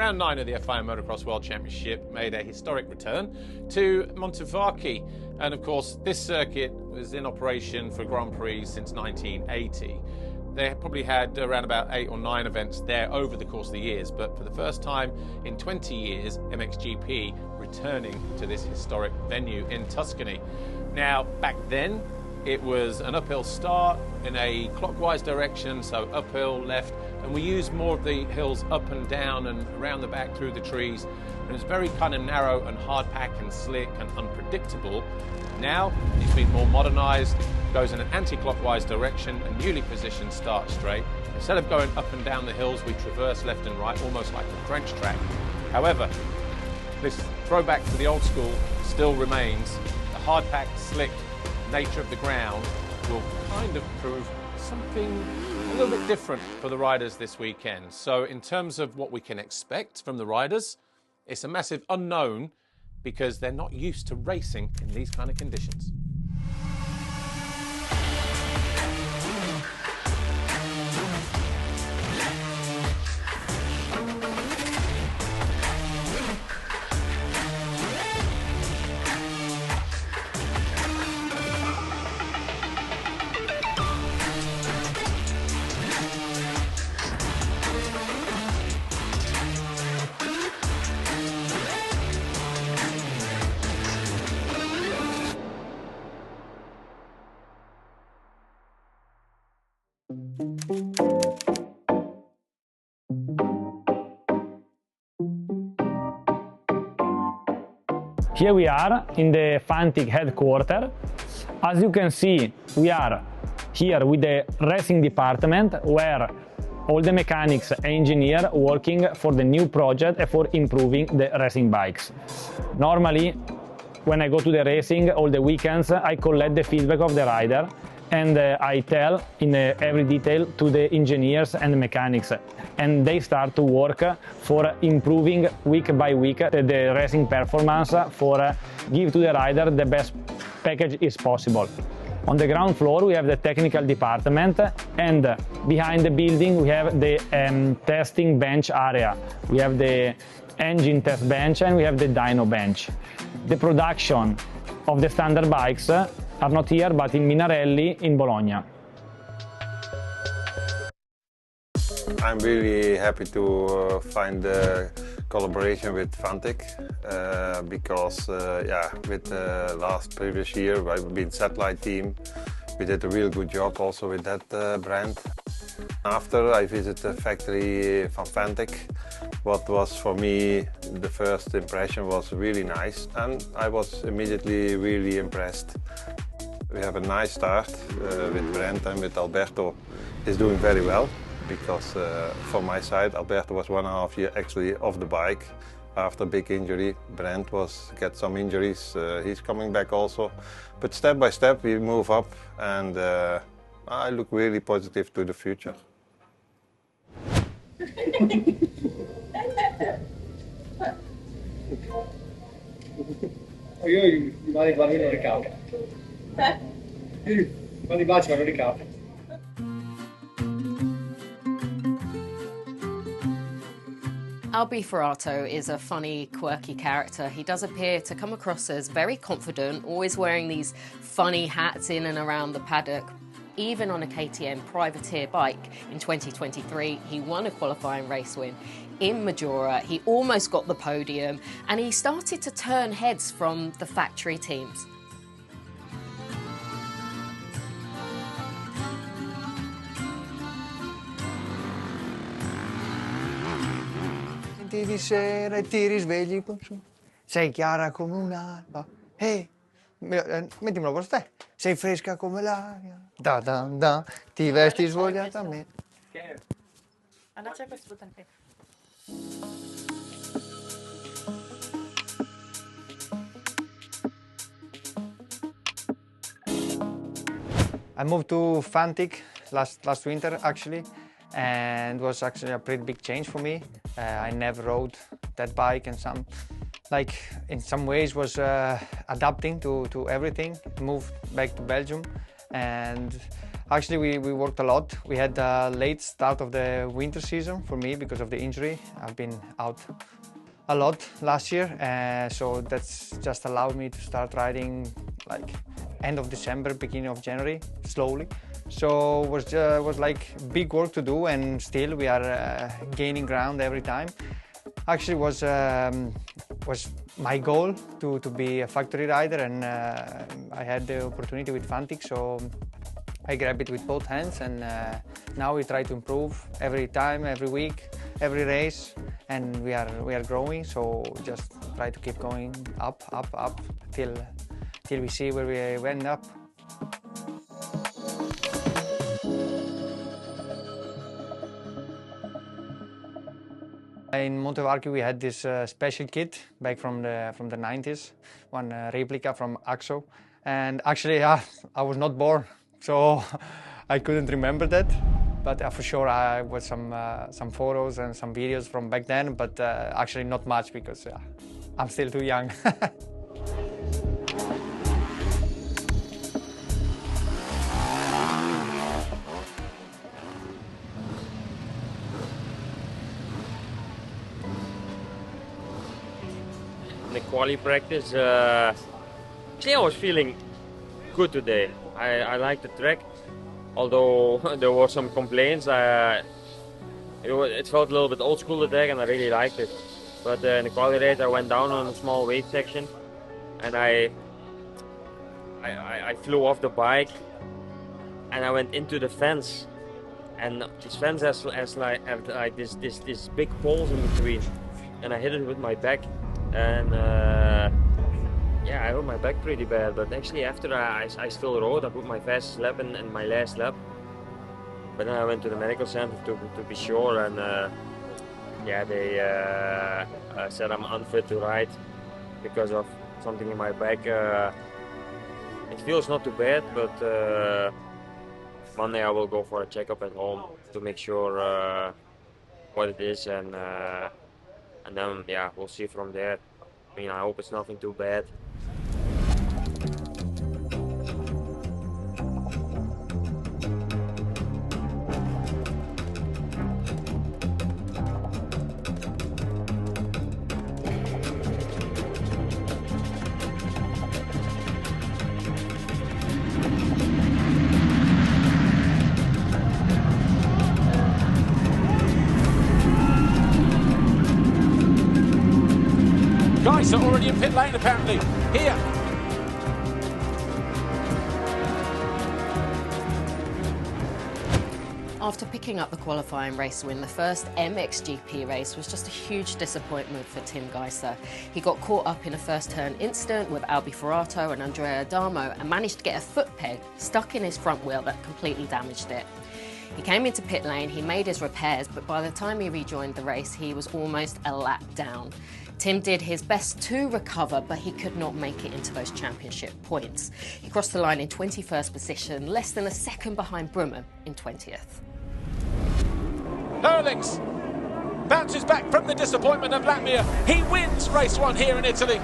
round 9 of the FIA Motocross World Championship made a historic return to Montevarchi. And of course, this circuit was in operation for Grand Prix since 1980. They probably had around about 8 or 9 events there over the course of the years, but for the first time in 20 years, MXGP returning to this historic venue in Tuscany. Now, back then, it was an uphill start in a clockwise direction, so uphill, left, and we used more of the hills up and down and around the back through the trees. And it was very kind of narrow and hard pack and slick and unpredictable. Now, it's been more modernized, goes in an anti-clockwise direction, a newly positioned start straight. Instead of going up and down the hills, we traverse left and right, almost like the French track. However, this throwback to the old school still remains. The hard pack, slick nature of the ground will kind of prove something a little bit different for the riders this weekend. So in terms of what we can expect from the riders, it's a massive unknown because they're not used to racing in these kind of conditions. Here we are in the Fantic headquarters. As you can see, we are here with the racing department where all the mechanics and engineers working for the new project and for improving the racing bikes. Normally, when I go to the racing all the weekends, I collect the feedback of the rider and I tell in every detail to the engineers and the mechanics, and they start to work for improving week by week the racing performance for give to the rider the best package is possible. On the ground floor we have the technical department, and behind the building we have the testing bench area. We have the engine test bench and we have the dyno bench. The production of the standard bikes are not here but in Minarelli in Bologna. I'm really happy to find the collaboration with Fantic because with the previous year I've been satellite team. We did a real good job also with that brand. After I visited the factory from Fantic, what was for me the first impression was really nice, and I was immediately really impressed. We have a nice start with Brent and with Alberto. He's doing very well because from my side Alberto was 1.5 years actually off the bike after a big injury. Brent get some injuries, he's coming back also. But step by step we move up, and I look really positive to the future. Io gli mando i bambini non ricapita. Quando i baci non ricapita. Albi Forato is a funny, quirky character. He does appear to come across as very confident, always wearing these funny hats in and around the paddock. Even on a KTM privateer bike in 2023, he won a qualifying race win. In Majora, he almost got the podium, and he started to turn heads from the factory teams. Senti di sera e ti risvegli su. Sei chiara come un'alba. Ehi, mettimelo con te. Sei fresca come l'aria. Da da da. Ti vesti svogliatamente. I moved to Fantic last winter actually, and it was actually a pretty big change for me. I never rode that bike, and in some ways was adapting to everything. Moved back to Belgium, and Actually, we worked a lot. We had a late start of the winter season for me because of the injury. I've been out a lot last year, so that's just allowed me to start riding like end of December, beginning of January, slowly. So it was like big work to do, and still we are gaining ground every time. Actually, was my goal to be a factory rider, and I had the opportunity with Fantic, so I grab it with both hands, and now we try to improve every time, every week, every race, and we are growing. So just try to keep going up till we see where we end up. In Montevarchi we had this special kit back from the 90s, one replica from AXO, and actually I was not born, so I couldn't remember that. But for sure I was some photos and some videos from back then, but actually not much because I'm still too young. In the quali practice, actually I was feeling good today. I liked the track, although there were some complaints. It felt a little bit old school today, and I really liked it. But in the quali race I went down on a small weight section, and I flew off the bike, and I went into the fence. And this fence has like this big poles in between, and I hit it with my back. And yeah, I hurt my back pretty bad, but actually after I still rode. I put my fastest lap in my last lap, but then I went to the medical center to be sure, and yeah, they said I'm unfit to ride because of something in my back. It feels not too bad, but Monday I will go for a checkup at home to make sure what it is, and then yeah, we'll see from there. I mean, I hope it's nothing too bad. Guys are already in pit lane apparently. Here. After picking up the qualifying race win, the first MXGP race was just a huge disappointment for Tim Geiser. He got caught up in a first turn incident with Forato and Andrea Adamo and managed to get a foot peg stuck in his front wheel that completely damaged it. He came into pit lane, he made his repairs, but by the time he rejoined the race, he was almost a lap down. Tim did his best to recover, but he could not make it into those championship points. He crossed the line in 21st position, less than a second behind Brummer in 20th. Erlings bounces back from the disappointment of Latvia. He wins race 1 here in Italy.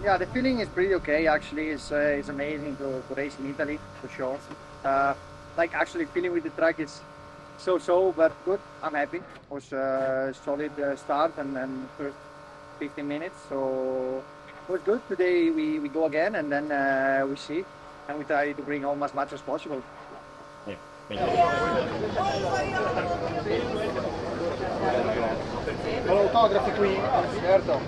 Yeah, the feeling is pretty okay. Actually, it's amazing to race in Italy for sure. Like actually feeling with the track is so, but good. I'm happy. It was a solid start and first 15 minutes, so it was good. Today we go again, and then we see, and we try to bring home as much as possible. Yeah. Autografi qui, certo.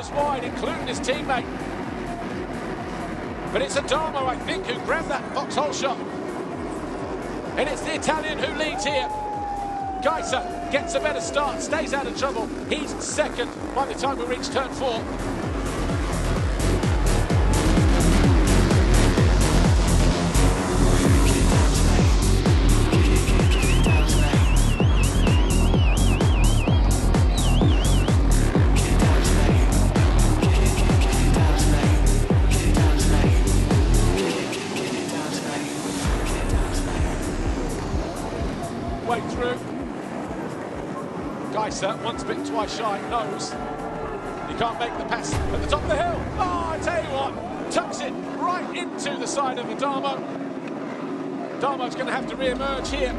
just wide, including his teammate. But it's Adamo, I think, who grabbed that foxhole shot. And it's the Italian who leads here. Geiser gets a better start, stays out of trouble. He's second by the time we reach turn 4. Way through. Geiser, once bitten, twice shy, knows he can't make the pass at the top of the hill. Oh, I tell you what, tucks it right into the side of Adamo. Damo's going to have to re-emerge here.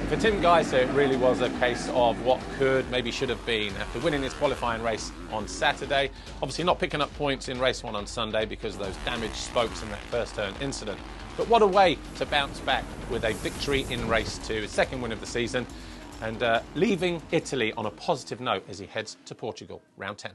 For Tim Geiser, it really was a case of what could, maybe should have been. After winning his qualifying race on Saturday, obviously not picking up points in race 1 on Sunday because of those damaged spokes in that first turn incident. But what a way to bounce back with a victory in race 2, his second win of the season, and leaving Italy on a positive note as he heads to Portugal, round 10.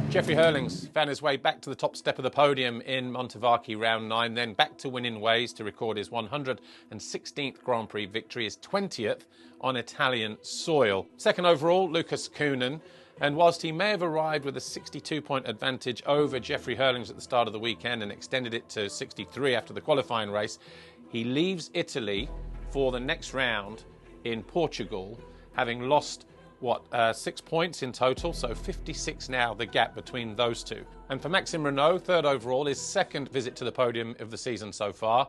Jeffrey Hurlings found his way back to the top step of the podium in Montevarchi round 9, then back to winning ways to record his 116th Grand Prix victory, his 20th on Italian soil. Second overall, Lucas Kuhnen, and whilst he may have arrived with a 62-point advantage over Jeffrey Hurlings at the start of the weekend and extended it to 63 after the qualifying race, he leaves Italy for the next round in Portugal, having lost 6 points in total, so 56 now the gap between those two. And for Maxime Renault, third overall, his second visit to the podium of the season so far,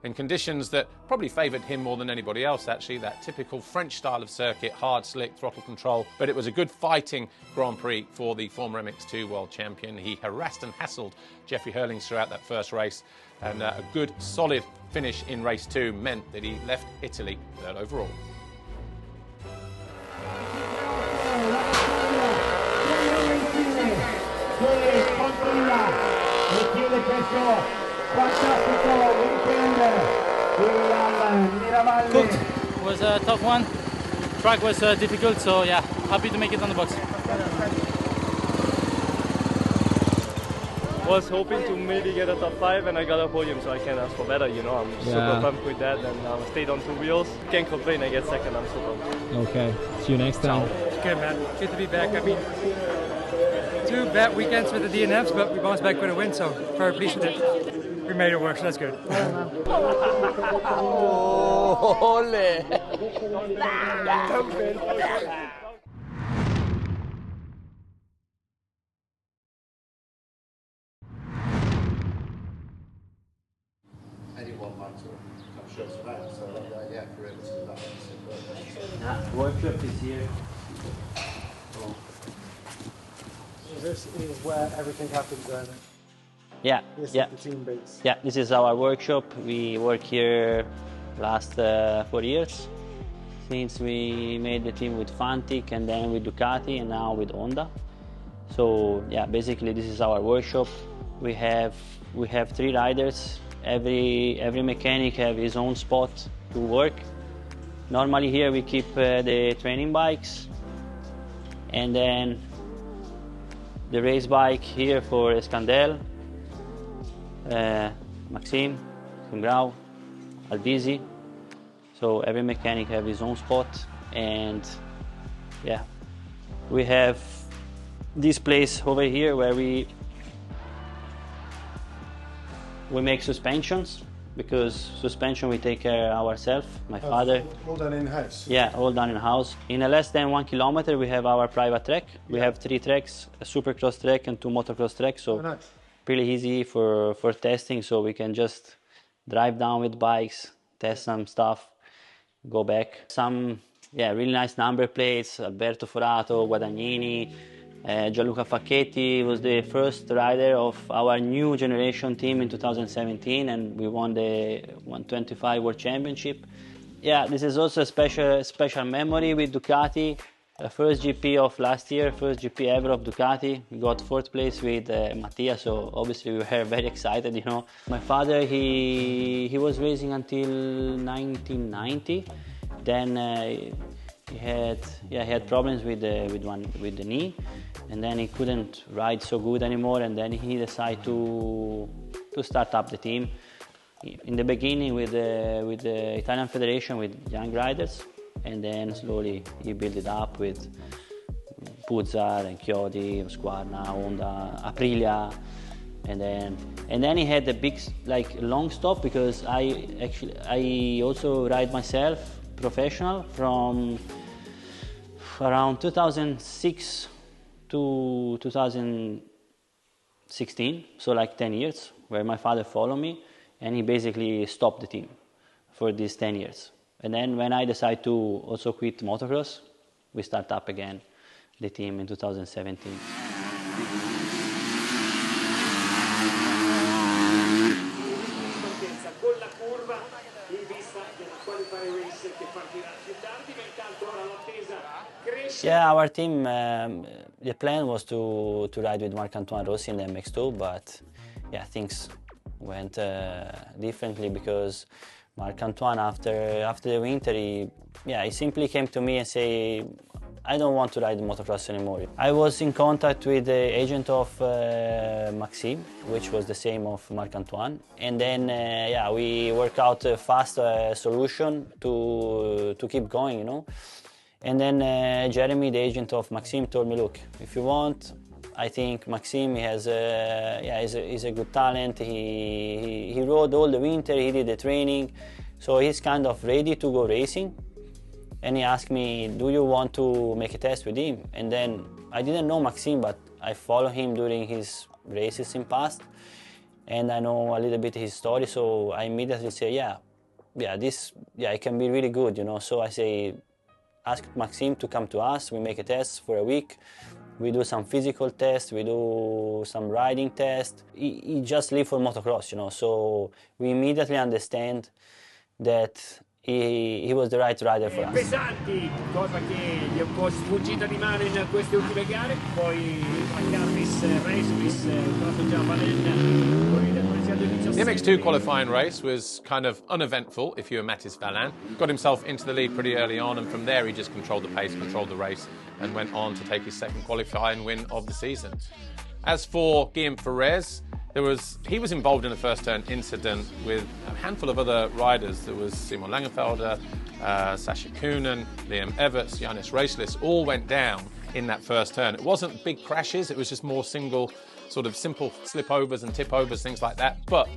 in conditions that probably favoured him more than anybody else actually, that typical French style of circuit, hard, slick, throttle control, but it was a good fighting Grand Prix for the former MX2 world champion. He harassed and hassled Jeffrey Hurlings throughout that first race, and a good solid finish in race 2 meant that he left Italy third overall. Cooked. It was a tough one. Track was difficult, so yeah, happy to make it on the box. Was hoping to maybe get a top 5 and I got a podium, so I can't ask for better, you know. I'm super pumped with that, and I stayed on 2 wheels. Can't complain, I get second, I'm super pumped. Okay, see you next time. It's good, man. Good to be back. I mean, 2 bad weekends with the DNFs, but we bounced back with a win, so very pleased with it. We made it work, so that's good. Workshop is here. So this is where everything happens then? Yeah, This yeah. is the team base. Yeah, this is our workshop. We work here last 4 years, since we made the team with Fantic and then with Ducati and now with Honda. So yeah, basically this is our workshop. We have 3 riders. Every mechanic have his own spot to work. Normally here we keep the training bikes, and then the race bike here for Escandel, Maxime, Grau, Albisi. So every mechanic have his own spot, and yeah, we have this place over here where we make suspensions, because suspension we take care ourselves, my father. All done in-house? Yeah, all done in-house. In a less than 1 kilometer we have our private track. We have 3 tracks, a supercross track and 2 motocross tracks, so nice. pretty easy for testing, so we can just drive down with bikes, test some stuff, go back. Some really nice number plates, Alberto Forato, Guadagnini, Gianluca Facchetti was the first rider of our new generation team in 2017, and we won the 125 World Championship. Yeah, this is also a special memory with Ducati. First GP of last year, first GP ever of Ducati. We got 4th place with Maddii, so obviously we were very excited, you know. My father, he was racing until 1990. Then he had problems with the knee, and then he couldn't ride so good anymore. And then he decided to start up the team. In the beginning with the Italian Federation with young riders. And then slowly he built it up with Puzzar and Chiodi, Squarna, Honda, Aprilia, and then he had a big long stop because I also ride myself professional from around 2006 to 2016, so like 10 years, where my father followed me, and he basically stopped the team for these 10 years. And then when I decided to also quit motocross, we start up again the team in 2017. Yeah, our team, the plan was to ride with Marc-Antoine Rossi in the MX2, but yeah, things went differently because Marc-Antoine, after the winter, he simply came to me and said, I don't want to ride motocross anymore. I was in contact with the agent of Maxime, which was the same of Marc-Antoine. And then, we worked out a fast solution to keep going, you know. And then Jeremy, the agent of Maxime, told me, look, if you want, I think Maxime he's a good talent. He rode all the winter, he did the training, so he's kind of ready to go racing. And he asked me, do you want to make a test with him? And then I didn't know Maxime, but I followed him during his races in past, and I know a little bit his story. So I immediately say, it can be really good, you know. So I say, ask Maxime to come to us. We make a test for a week. We do some physical tests, we do some riding tests. He just live for motocross, you know, so we immediately understand that he was the right rider for us. Pesanti, cosa che gli è un po' sfuggita di mano in queste ultime gare, poi Carlis Racewis, tratto già Malin. The MX2 qualifying race was kind of uneventful if you were Mathis Valin. Got himself into the lead pretty early on, and from there he just controlled the pace, controlled the race, and went on to take his second qualifying win of the season. As for Guillaume Ferrez, he was involved in a first turn incident with a handful of other riders. There was Simon Langenfelder, Sasha Kuhnen, Liam Everts, Yannis Racelis, all went down in that first turn. It wasn't big crashes, it was just more simple slipovers and tip overs, things like that. But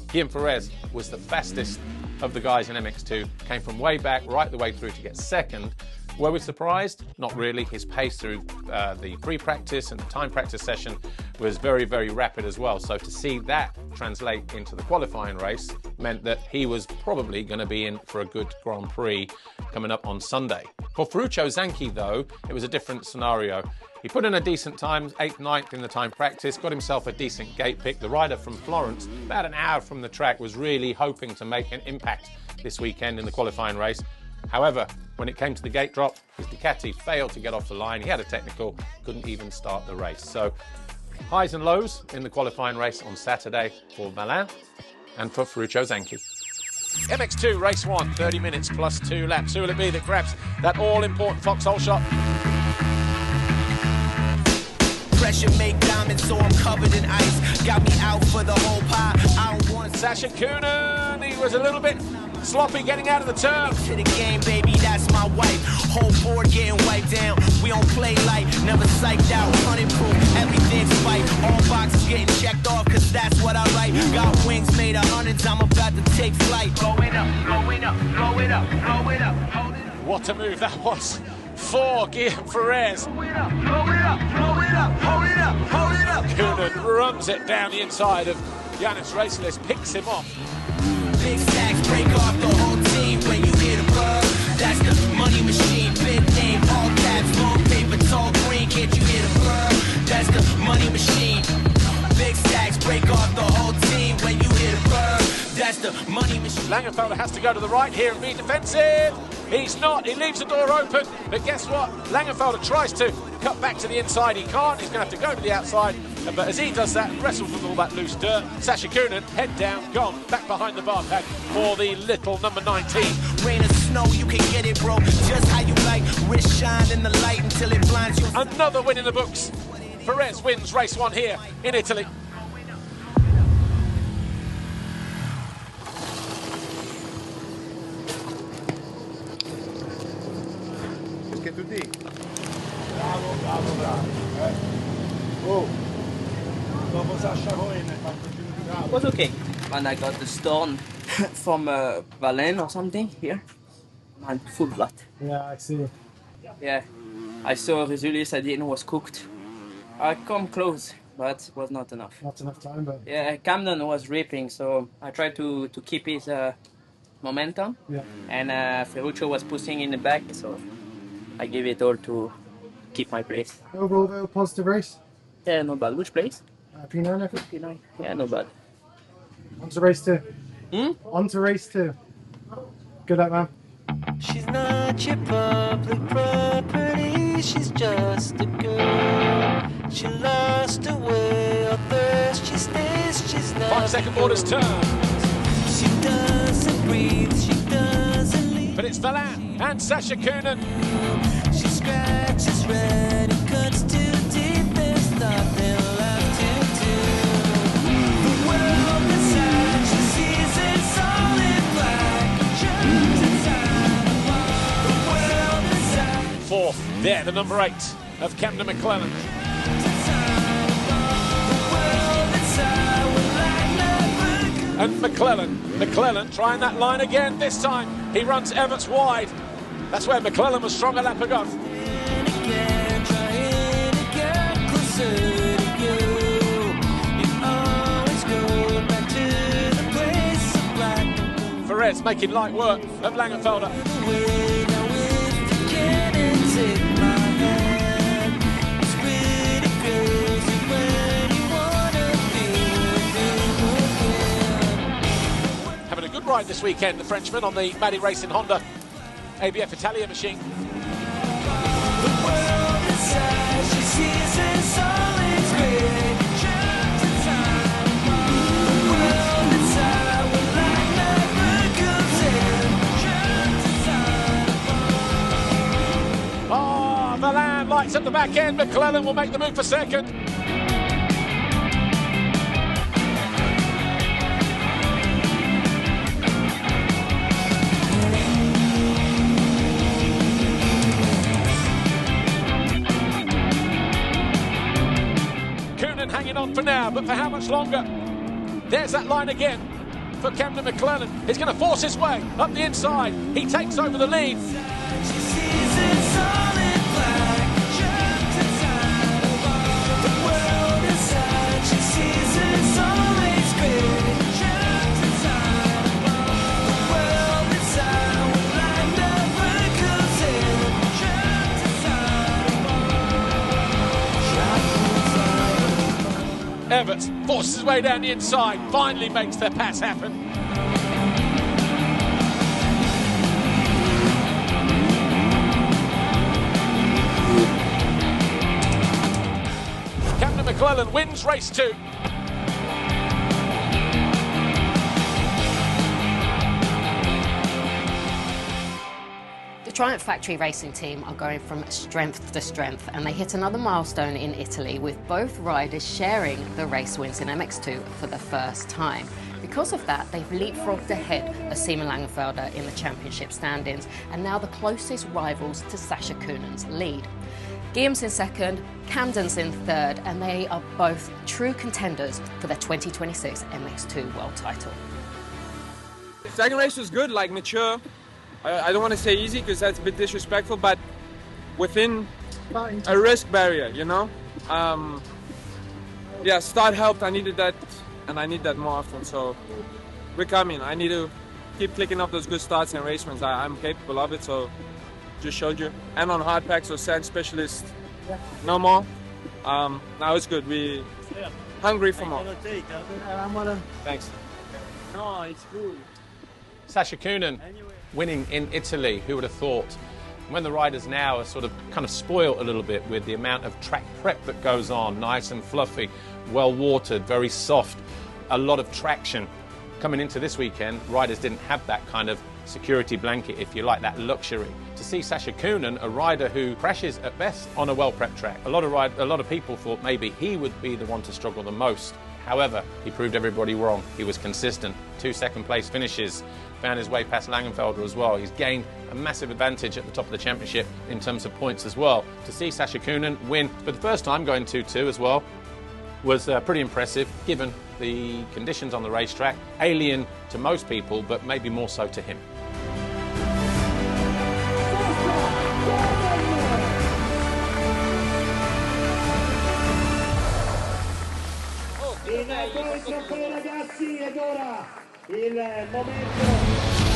Guillaume Ferrez was the fastest of the guys in MX2, came from way back right the way through to get second. Were we surprised? Not really. His pace through the pre-practice and the time practice session was very, very rapid as well. So to see that translate into the qualifying race meant that he was probably going to be in for a good Grand Prix coming up on Sunday. For Ferruccio Zanchi, though, it was a different scenario. He put in a decent time, 8th, 9th in the time practice, got himself a decent gate pick. The rider from Florence, about an hour from the track, was really hoping to make an impact this weekend in the qualifying race. However, when it came to the gate drop, his Ducati failed to get off the line. He had a technical, couldn't even start the race. So highs and lows in the qualifying race on Saturday for Malin and for Ferruccio Zanchi. MX2 race 1, 30 minutes plus 2 laps. Who will it be that grabs that all-important foxhole shot? Pressure make diamonds, so I'm covered in ice. Got me out for the whole pie. I don't want Sasha Kuhnen, he was a little bit sloppy getting out of the turn. To the game, baby, that's my wife. Whole board getting wiped down. We don't play light, never psyched out. 100 proof, everything's fight. All boxes getting checked off, cause that's what I like. Got wings made of hundreds, I'm about to take flight. Blowing up, blowing up, blow it up, blow it up, hold it up. What a move that was for Guillaume Ferrez. Blow it up, blow it up, blow it up, hold it up, hold it up. Kuhnen runs it down the inside of Yannis Racelis, picks him off. Big stacks break off the whole team when you hear the buzz. That's the money machine, big name, all caps, long paper, tall green, can't you hear the buzz? Money machine. Langenfelder has to go to the right here and be defensive. He's not. He leaves the door open. But guess what? Langenfelder tries to cut back to the inside. He can't. He's going to have to go to the outside. But as he does that, wrestles with all that loose dirt. Sasha Coonan, head down, gone. Back behind the bar pad for the little number 19. Rain or snow, you can get it, bro. Just how you like. Wrist shine in the light until it blinds you. Another win in the books. Perez wins race 1 here in Italy. It was okay. And I got the stone from Malin or something here. And full blood. Yeah, I see. Yeah. I saw Resulis, I didn't was cooked. I come close, but it was not enough. Not enough time, but... Yeah, Camden was ripping, so I tried to keep his momentum. Yeah. And Ferruccio was pushing in the back, so I gave it all to keep my place. Overall, though, positive race? Yeah, not bad. Which place? P9, I think. P9. Yeah, not bad. On to race 2. On to race 2. Good luck, man. She's not your public property, she's just a girl. She lost her way on thirst, she stays, she's not 5 second borders turn. She doesn't breathe, she doesn't leave. But it's Valin and Sasha Coonan. She scratches red and cuts too deep, there's nothing left to do. The world inside, she sees it solid black and turns inside. The world inside. 4th, there, the number 8 of Camden McClellan. And McClellan trying that line again. This time he runs Everts wide. That's where McClellan was strong a lap ago. Perez making light work of Langenfelder. Having a good ride this weekend, the Frenchman on the Maddii Racing Honda ABF Italia machine. Valin lights at the back end. McClellan will make the move for second. Coonan hanging on for now, but for how much longer? There's that line again for Camden McClellan. He's going to force his way up the inside. He takes over the lead. Everts forces his way down the inside, finally makes the pass happen. Camden McClellan wins race 2. The Triumph Factory Racing team are going from strength to strength, and they hit another milestone in Italy with both riders sharing the race wins in MX2 for the first time. Because of that, they've leapfrogged ahead of Simon Langenfelder in the championship standings, and now the closest rivals to Sasha Coonan's lead. Guillaume's in second, Camden's in third, and they are both true contenders for the 2026 MX2 world title. The second race was good, like mature. I don't want to say easy because that's a bit disrespectful, but within a risk barrier, you know? Yeah, start helped. I needed that, and I need that more often. So we're coming. I need to keep clicking up those good starts and race wins. I'm capable of it, so just showed you. And on hard packs or sand specialist, no more. Now it's good. We hungry for more. Thanks. No, it's cool. Sasha Coonan winning in Italy, who would have thought? When the riders now are sort of kind of spoiled a little bit with the amount of track prep that goes on, nice and fluffy, well watered, very soft, a lot of traction. Coming into this weekend, riders didn't have that kind of security blanket, if you like, that luxury. To see Sasha Coonan, a rider who crashes at best on a well-prepped track, a lot of people thought maybe he would be the one to struggle the most. However, he proved everybody wrong. He was consistent. 2 second-place finishes, found his way past Langenfelder as well. He's gained a massive advantage at the top of the championship in terms of points as well. To see Sasha Coonan win for the first time, going 2-2 as well, was pretty impressive, given the conditions on the racetrack. Alien to most people, but maybe more so to him. In questo ragazzi ed ora il momento